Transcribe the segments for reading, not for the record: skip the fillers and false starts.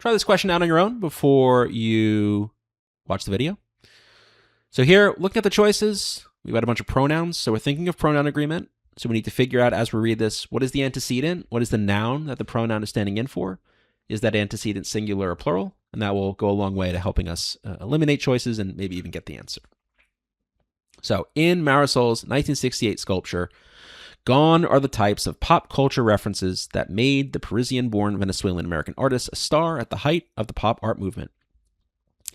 Try this question out on your own before you watch the video. So here, looking at the choices, we've got a bunch of pronouns. So we're thinking of pronoun agreement. So we need to figure out as we read this, what is the antecedent? What is the noun that the pronoun is standing in for? Is that antecedent singular or plural? And that will go a long way to helping us eliminate choices and maybe even get the answer. So in Marisol's 1968 sculpture, gone are the types of pop culture references that made the Parisian-born Venezuelan-American artist a star at the height of the pop art movement.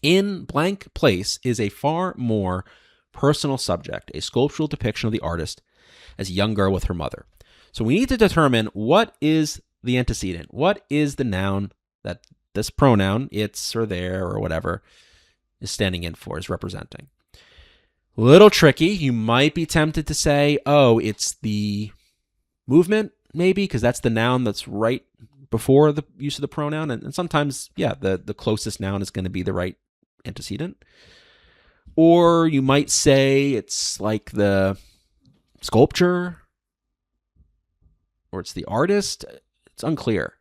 In blank place is a far more personal subject, a sculptural depiction of the artist as a young girl with her mother. So we need to determine what is the antecedent. What is the noun that this pronoun, it's or there or whatever, is standing in for, is representing? A little tricky. You might be tempted to say, oh, it's the movement, maybe, because that's the noun that's right before the use of the pronoun. And sometimes, yeah, the closest noun is going to be the right antecedent. Or you might say it's like the sculpture, or it's the artist. It's unclear.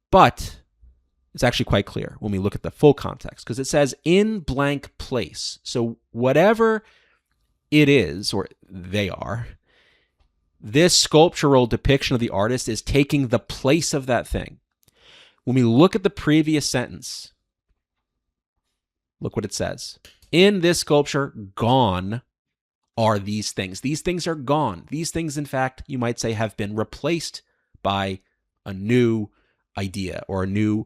But it's actually quite clear when we look at the full context, because it says in blank place. So whatever it is, or they are, this sculptural depiction of the artist is taking the place of that thing. When we look at the previous sentence, look what it says. In this sculpture, gone are these things. These things are gone. These things, in fact, you might say, have been replaced by a new idea or a new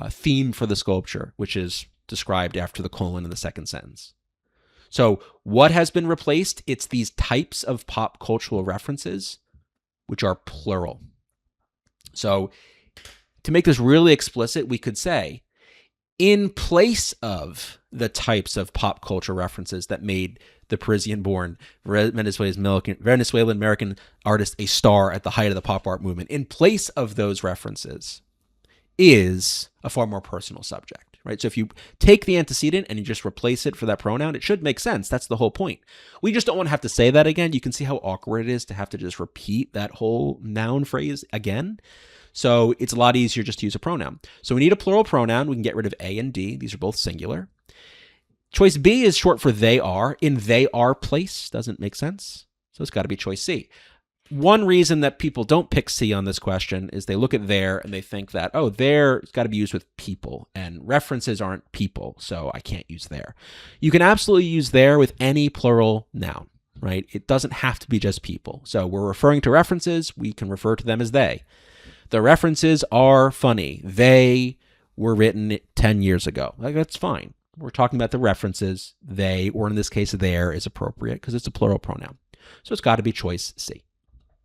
theme for the sculpture, which is described after the colon in the second sentence. So what has been replaced? It's these types of pop cultural references, which are plural. So to make this really explicit, we could say, in place of the types of pop culture references that made the Parisian-born Venezuelan-American artist a star at the height of the pop art movement, in place of those references is a far more personal subject, right? So if you take the antecedent and you just replace it for that pronoun, it should make sense. That's the whole point. We just don't want to have to say that again. You can see how awkward it is to have to just repeat that whole noun phrase again. So it's a lot easier just to use a pronoun. So we need a plural pronoun. We can get rid of A and D. These are both singular. Choice B is short for they are. In they are place doesn't make sense. So it's got to be choice C. One reason that people don't pick C on this question is they look at there and they think that, oh, there's got to be used with people, and references aren't people, so I can't use there. You can absolutely use there with any plural noun, right? It doesn't have to be just people. So we're referring to references. We can refer to them as they. The references are funny. They were written 10 years ago. Like, that's fine. We're talking about the references. They, or in this case, there, is appropriate because it's a plural pronoun. So it's got to be choice C.